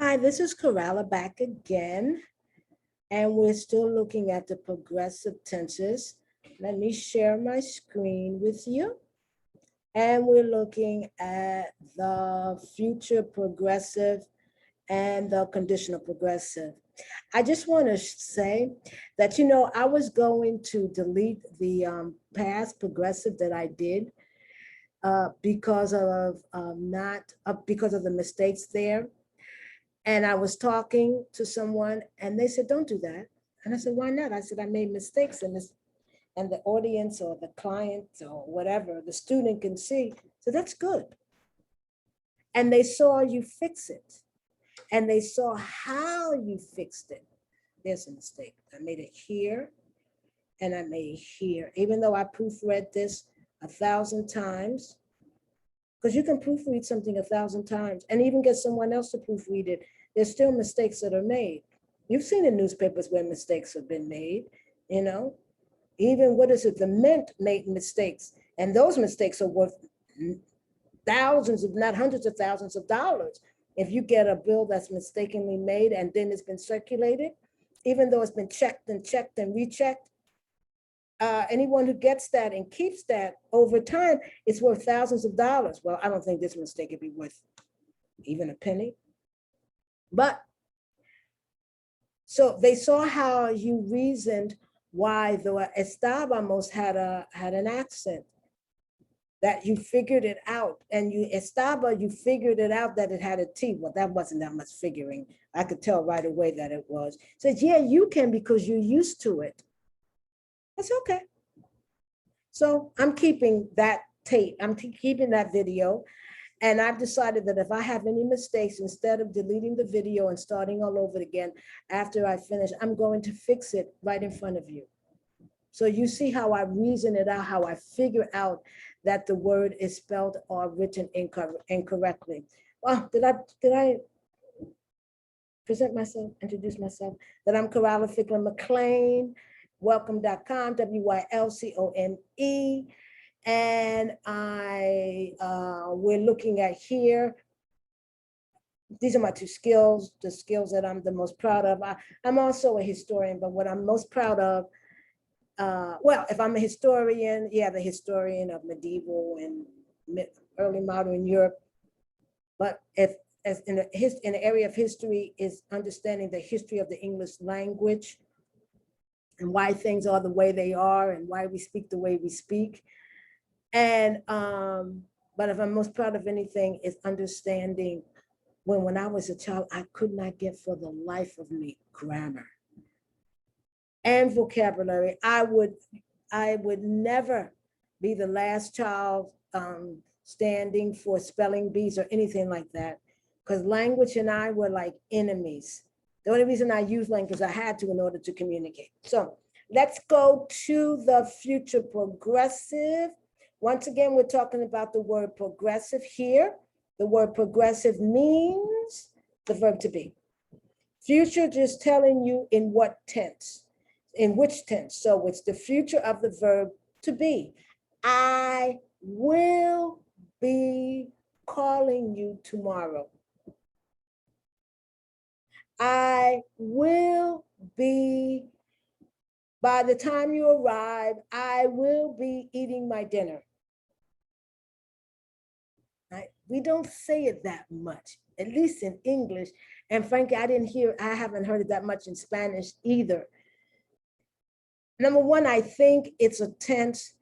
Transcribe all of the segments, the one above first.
Hi, this is Corella back again, and we're still looking at the progressive tenses. Let me share my screen with you. And we're looking at the future progressive and the conditional progressive. I just want to say that, I was going to delete the past progressive that I did because of because of the mistakes there. And I was talking to someone and they said, don't do that. And I said, why not? I said, I made mistakes in this, and the audience or the client or whatever, the student can see. So that's good. And they saw you fix it. And they saw how you fixed it. There's a mistake. I made it here and I made it here. Even though I proofread this 1,000 times, because you can proofread something 1,000 times and even get someone else to proofread it, there's still mistakes that are made. You've seen in newspapers where mistakes have been made, Even what is it? The Mint made mistakes, and those mistakes are worth thousands, if not hundreds of thousands of dollars. If you get a bill that's mistakenly made and then it's been circulated, even though it's been checked and rechecked, anyone who gets that and keeps that over time, it's worth thousands of dollars. Well, I don't think this mistake would be worth even a penny. But so they saw how you reasoned why the Estaba almost had an accent, that you figured it out. And you figured it out that it had a T. Well, that wasn't that much figuring. I could tell right away that it was. Said, yeah, you can because you're used to it. That's okay. So I'm keeping that tape. I'm keeping that video. And I've decided that if I have any mistakes, instead of deleting the video and starting all over again after I finish, I'm going to fix it right in front of you. So you see how I reason it out, how I figure out that the word is spelled or written incorrectly. Well, did I present myself, introduce myself? That I'm Corella Fickler McLean, welcome.com, WYLCOME. And we're looking at here. These are my two skills, the skills that I'm the most proud of. I'm also a historian, but what I'm most proud of, well, if I'm a historian, yeah, the historian of medieval and early modern Europe. But if as in the area of history is understanding the history of the English language and why things are the way they are and why we speak the way we speak. And, but if I'm most proud of anything is understanding when I was a child, I could not get for the life of me grammar and vocabulary. I would never be the last child standing for spelling bees or anything like that, because language and I were like enemies. The only reason I use language, I had to in order to communicate. So let's go to the future progressive. Once again, we're talking about the word progressive here. The word progressive means the verb to be. Future just telling you in what tense, in which tense. So it's the future of the verb to be. I will be calling you tomorrow. I will be, by the time you arrive, I will be eating my dinner. Right? We don't say it that much, at least in English. And frankly, I haven't heard it that much in Spanish either. Number one, I think it's a tense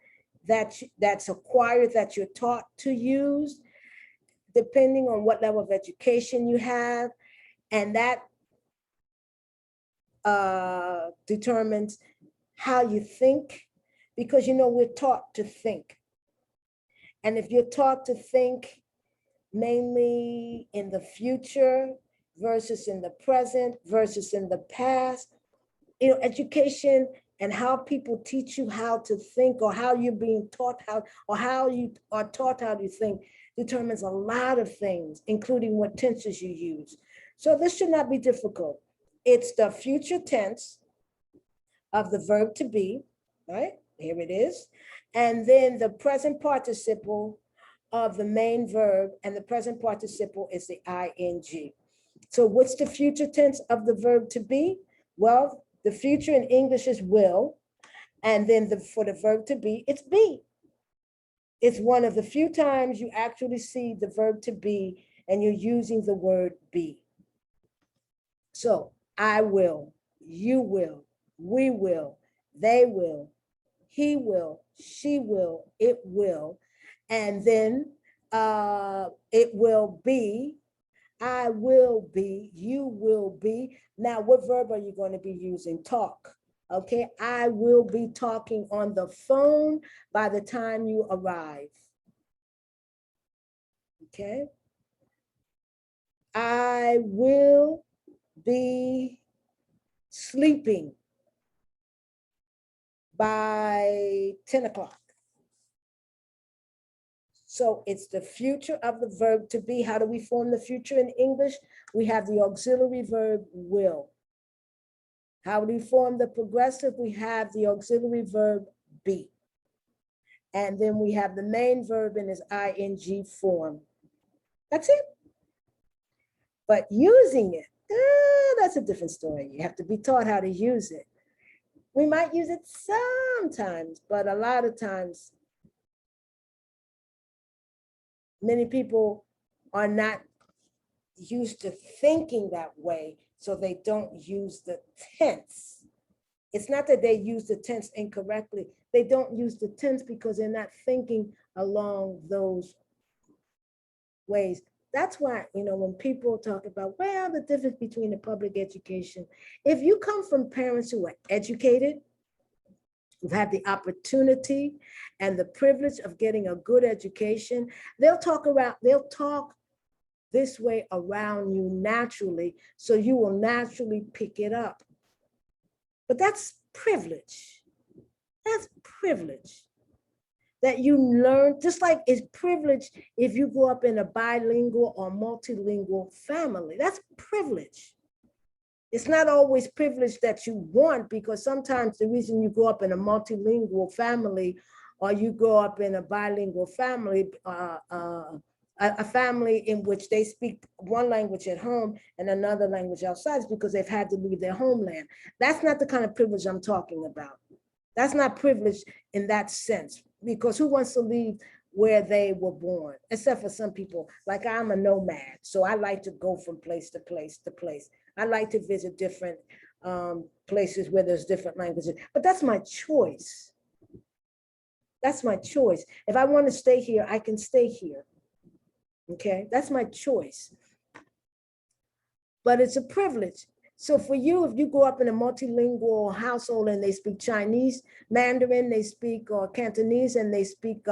that's acquired, that you're taught to use, depending on what level of education you have. And that determines how you think, because we're taught to think. And if you're taught to think mainly in the future versus in the present versus in the past, education and how people teach you how to think, or how you're being taught how you are taught how to think, determines a lot of things, including what tenses you use. So this should not be difficult. It's the future tense of the verb to be, right? Here it is. And then the present participle of the main verb, and the present participle is the ing. So what's the future tense of the verb to be? Well, the future in English is will. And then for the verb to be, it's be. It's one of the few times you actually see the verb to be and you're using the word be. So I will, you will, we will, they will, he will, she will, it will. And then it will be, I will be, you will be. Now, what verb are you going to be using? Talk. Okay, I will be talking on the phone by the time you arrive. Okay, I will be sleeping by 10 o'clock. So it's the future of the verb to be. How do we form the future in English? We have the auxiliary verb will. How do we form the progressive? We have the auxiliary verb be. And then we have the main verb in its ing form. That's it. But using it, that's a different story. You have to be taught how to use it. We might use it sometimes, but a lot of times, many people are not used to thinking that way, so they don't use the tense. It's not that they use the tense incorrectly. They don't use the tense because they're not thinking along those ways. That's why, when people talk about, well, the difference between the public education, if you come from parents who are educated, who've had the opportunity and the privilege of getting a good education, they'll talk this way around you naturally, so you will naturally pick it up. But that's privilege. That's privilege. That you learn, just like it's privilege if you grow up in a bilingual or multilingual family. That's privilege. It's not always privilege that you want, because sometimes the reason you grow up in a multilingual family or you grow up in a bilingual family, a family in which they speak one language at home and another language outside, is because they've had to leave their homeland. That's not the kind of privilege I'm talking about. That's not privilege in that sense, because who wants to leave where they were born? Except for some people, like I'm a nomad, so I like to go from place to place to place. I like to visit different places where there's different languages, but that's my choice. That's my choice. If I want to stay here, I can stay here. Okay, that's my choice. But it's a privilege. So for you, if you grow up in a multilingual household and they speak Chinese, Mandarin, they speak Cantonese, and they speak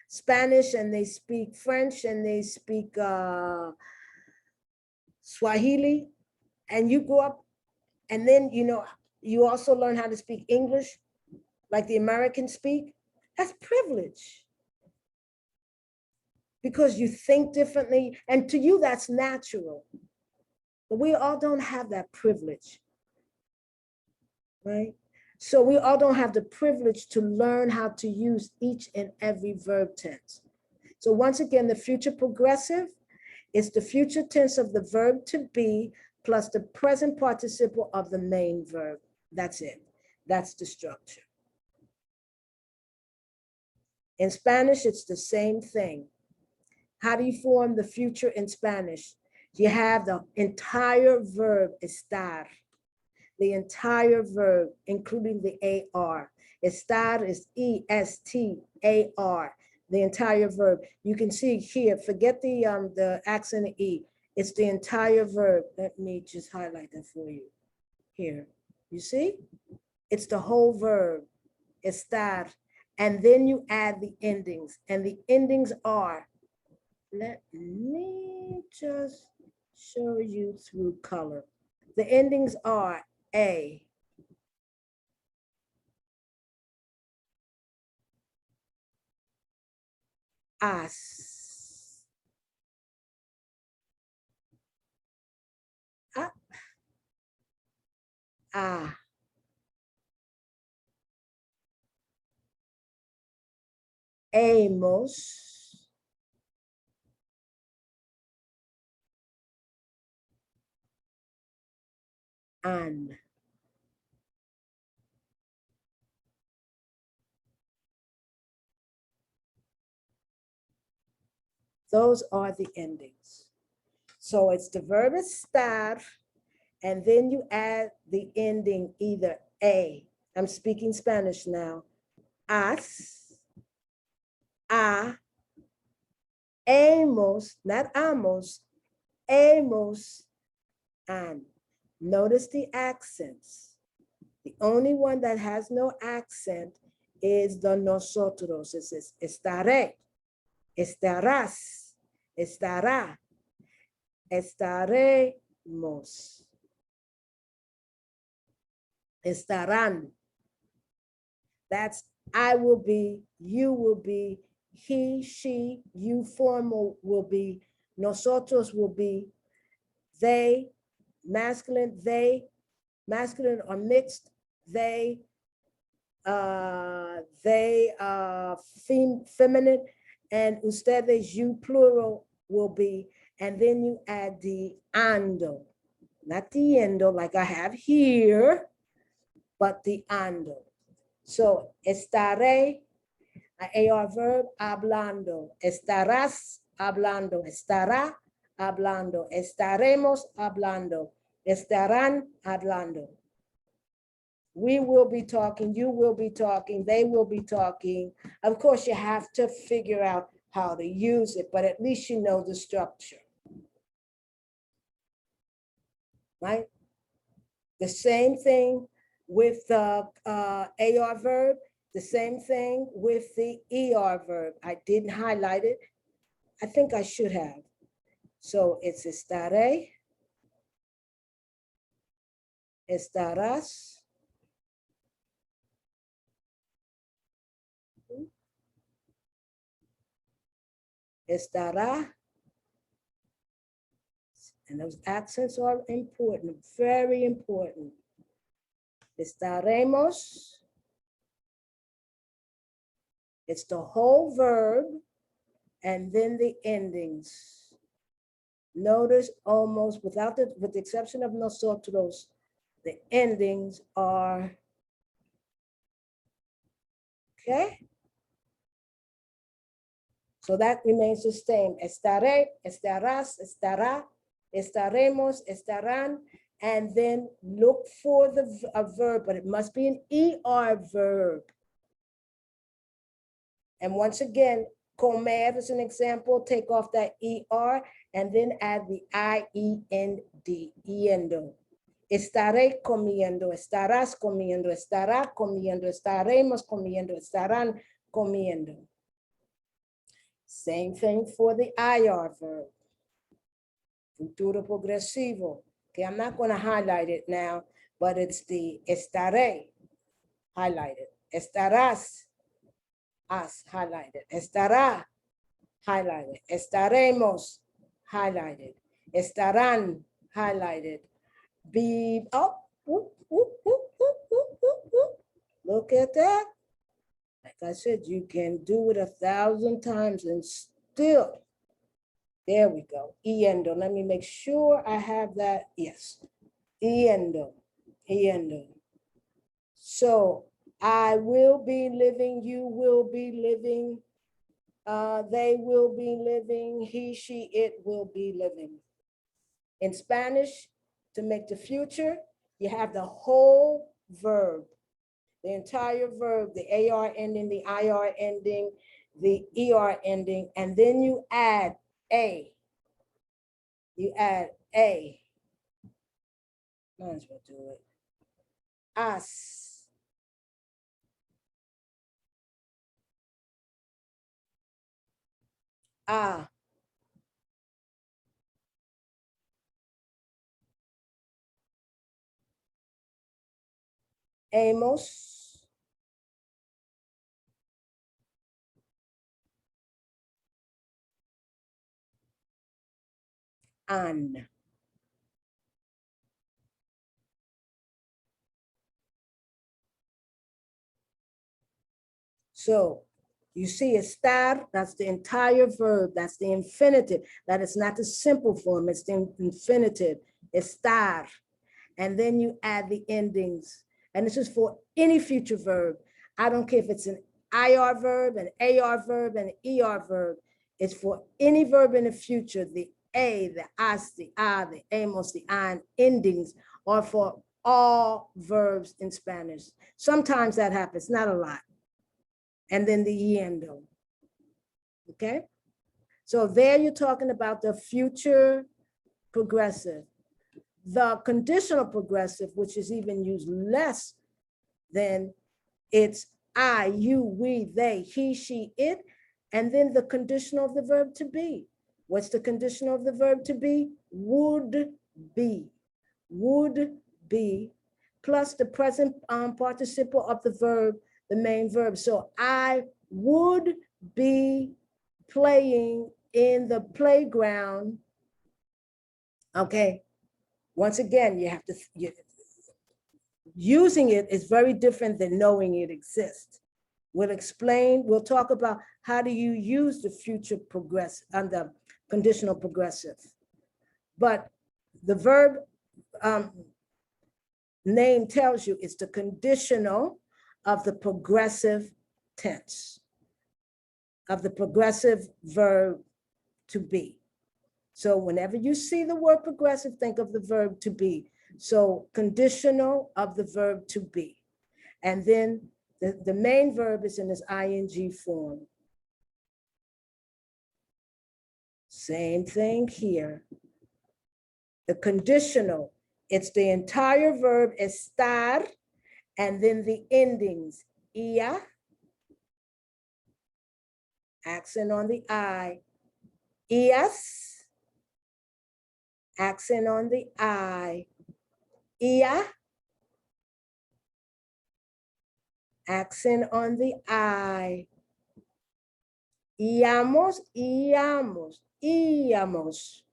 Spanish, and they speak French, and they speak Swahili, and you grow up, and then, you also learn how to speak English like the Americans speak, that's privilege. Because you think differently, and to you, that's natural. But we all don't have that privilege, right? So we all don't have the privilege to learn how to use each and every verb tense. So once again, the future progressive is the future tense of the verb to be plus the present participle of the main verb. That's it. That's the structure. In Spanish, it's the same thing. How do you form the future in Spanish? You have the entire verb estar, the entire verb, including the AR. Estar is ESTAR, the entire verb. You can see here, forget the accent E. It's the entire verb. Let me just highlight that for you here. You see? It's the whole verb, estar. And then you add the endings, and the endings are, let me just show you through color. The endings are a, as, a, hemos, an. Those are the endings. So it's the verb estar, and then you add the ending either a. I'm speaking Spanish now. As, a, hemos, not amos, hemos, and. Notice the accents. The only one that has no accent is the nosotros. It says estaré, estarás, estará, estaremos, estarán. That's I will be, you will be, he, she, you formal will be, nosotros will be, they, masculine or mixed, they feminine, and ustedes, you plural will be, and then you add the ando, not the endo like I have here, but the ando. So estaré, AR verb, hablando, estarás hablando, estará hablando, estaremos hablando, estarán hablando. We will be talking, you will be talking, they will be talking. Of course, you have to figure out how to use it, but at least you know the structure. Right? The same thing with the AR verb, the same thing with the ER verb. I didn't highlight it. I think I should have. So it's estaré, estarás, estará, and those accents are important, very important. Estaremos, it's the whole verb, and then the endings. Notice almost with the exception of nosotros, the endings are, okay? So that remains the same. Estaré, estarás, estará, estaremos, estarán, and then look for a verb, but it must be an ER verb. And once again, comer is an example, take off that ER and then add the IEND, yendo. Estaré comiendo, estarás comiendo, estará comiendo, estaremos comiendo, estarán comiendo. Same thing for the IR verb, futuro progresivo. Okay, I'm not going to highlight it now, but it's the estaré, highlighted. Estarás, as, highlighted. Estará, highlighted. Estaremos, highlighted. Estarán, highlighted. Be up. Look at that. Like I said, you can do it 1,000 times and still. There we go. Yendo. Let me make sure I have that. Yes. Yendo. Yendo. So I will be living, you will be living, they will be living, he, she, it will be living. In Spanish, to make the future, you have the whole verb, the entire verb, the AR ending, the IR ending, the ER ending, and then you add a. You add a. Might as well do it. As. Ah. Hemos. An. So you see estar, that's the entire verb, that's the infinitive. That is not the simple form, it's the infinitive, estar. and then you add the endings. And this is for any future verb. I don't care if it's an IR verb, an AR verb, and an ER verb. It's for any verb in the future. The A, the as, the the amos, the an endings are for all verbs in Spanish. Sometimes that happens, not a lot. And then the yendo. Okay? So there you're talking about the future progressive. The conditional progressive, which is even used less than it's I, you, we, they, he, she, it, and then the conditional of the verb to be. What's the conditional of the verb to be? Would be, plus the present participle of the verb, the main verb. So I would be playing in the playground. Okay. Once again, you have to, using it is very different than knowing it exists. We'll explain, we'll talk about how do you use the future progressive and the conditional progressive. But the verb name tells you it's the conditional of the progressive tense, of the progressive verb to be. So whenever you see the word progressive, think of the verb to be. So conditional of the verb to be. And then the main verb is in this ing form. Same thing here. The conditional, it's the entire verb estar, and then the endings, ia, accent on the I, ias, accent on the I, ia, accent on the I, íamos, íamos, íamos,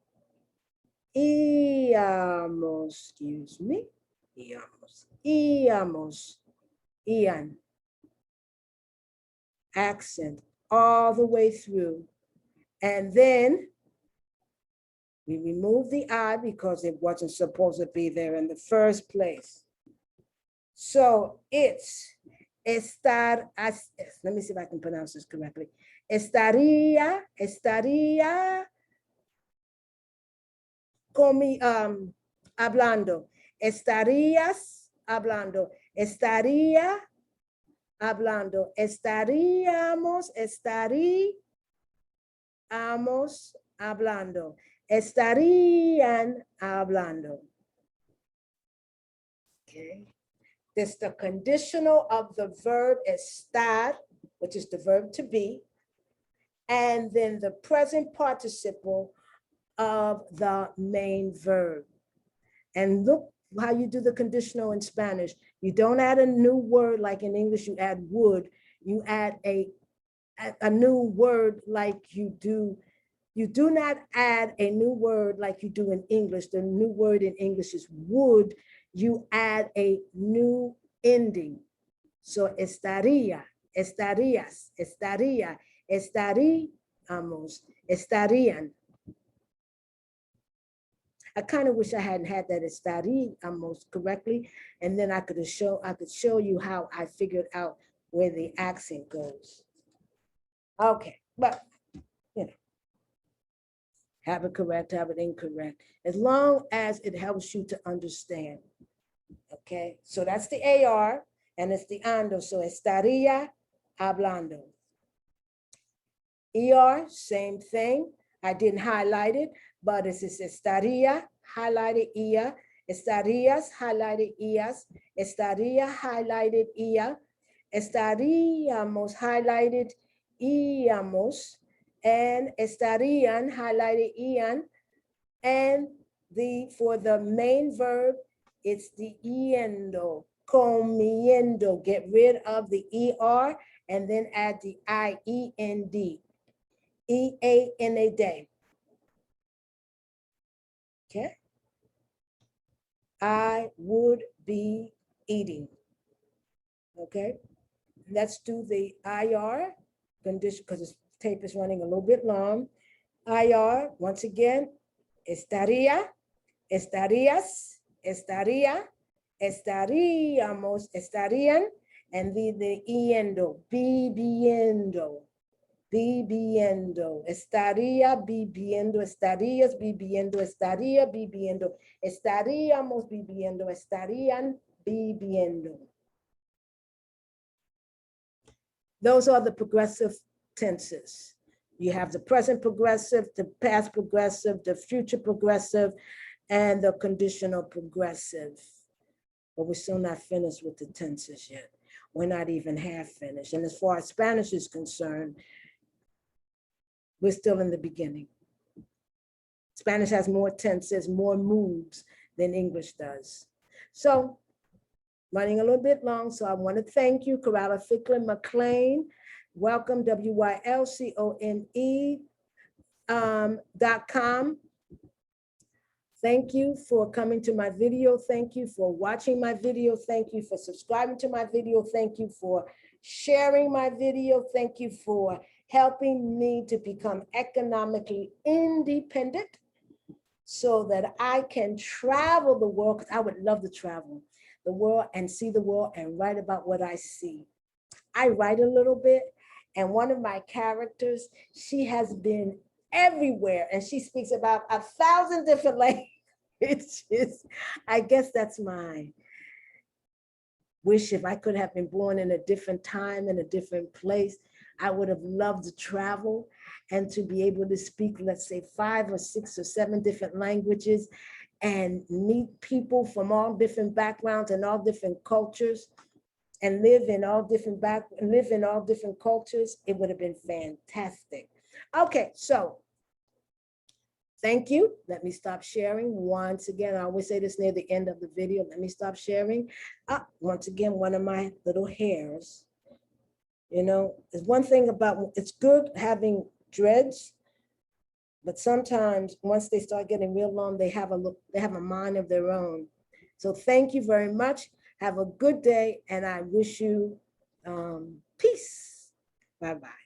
íamos, excuse me, íamos, íamos, ian, accent all the way through. And then we remove the I because it wasn't supposed to be there in the first place. So it's estar, let me see if I can pronounce this correctly. Estaría hablando. Estarías hablando. Estaría hablando. Estaríamos hablando. Estarían hablando. Okay. This is the conditional of the verb estar, which is the verb to be, and then the present participle of the main verb. And look how you do the conditional in Spanish. You don't add a new word like in English, you add would. You add a new word like you do. You do not add a new word like you do in English. The new word in English is would. You add a new ending. So estaría, estarías, estaría, estaríamos, estarían. I kind of wish I hadn't had that estaríamos correctly, and then I could show you how I figured out where the accent goes. Okay, but you know, have it correct, have it incorrect, as long as it helps you to understand. Okay, so that's the AR, and it's the ando, so estaría hablando. ER, same thing. I didn't highlight it, but it's estaría, highlighted ia, estarías, highlighted ias, estaría, highlighted ia, estaríamos, highlighted íamos, and estarían, highlighted ian, and for the main verb, it's the yendo, comiendo. Get rid of the ER and then add the IEND, EANA day. Okay. I would be eating. Okay. Let's do the IR condition because this tape is running a little bit long. IR, once again, estaría, estarías, estaría, estaríamos, estarían, and the yendo, viviendo, viviendo, estaría viviendo, estarías viviendo, estaría viviendo, estaríamos viviendo, estarían viviendo. Those are the progressive tenses. You have the present progressive, the past progressive, the future progressive, and the conditional progressive. But we're still not finished with the tenses yet. We're not even half finished. And as far as Spanish is concerned, we're still in the beginning. Spanish has more tenses, more moves than English does. So, running a little bit long, so I want to thank you, Corrala Ficklin McLean. Welcome, WYLCONE.com. Thank you for coming to my video. Thank you for watching my video. Thank you for subscribing to my video. Thank you for sharing my video. Thank you for helping me to become economically independent so that I can travel the world, because I would love to travel the world and see the world and write about what I see. I write a little bit, and one of my characters, she has been everywhere, and she speaks about 1,000 different languages. I guess that's my wish. If I could have been born in a different time, in a different place, I would have loved to travel and to be able to speak, let's say 5 or 6 or 7 different languages and meet people from all different backgrounds and all different cultures and live in all different cultures. It would have been fantastic. Okay, so thank you. Let me stop sharing. Once again, I always say this near the end of the video. Let me stop sharing. Once again, one of my little hairs. You know, there's one thing about, it's good having dreads, but sometimes once they start getting real long, they have a mind of their own. So thank you very much. Have a good day, and I wish you peace. Bye-bye.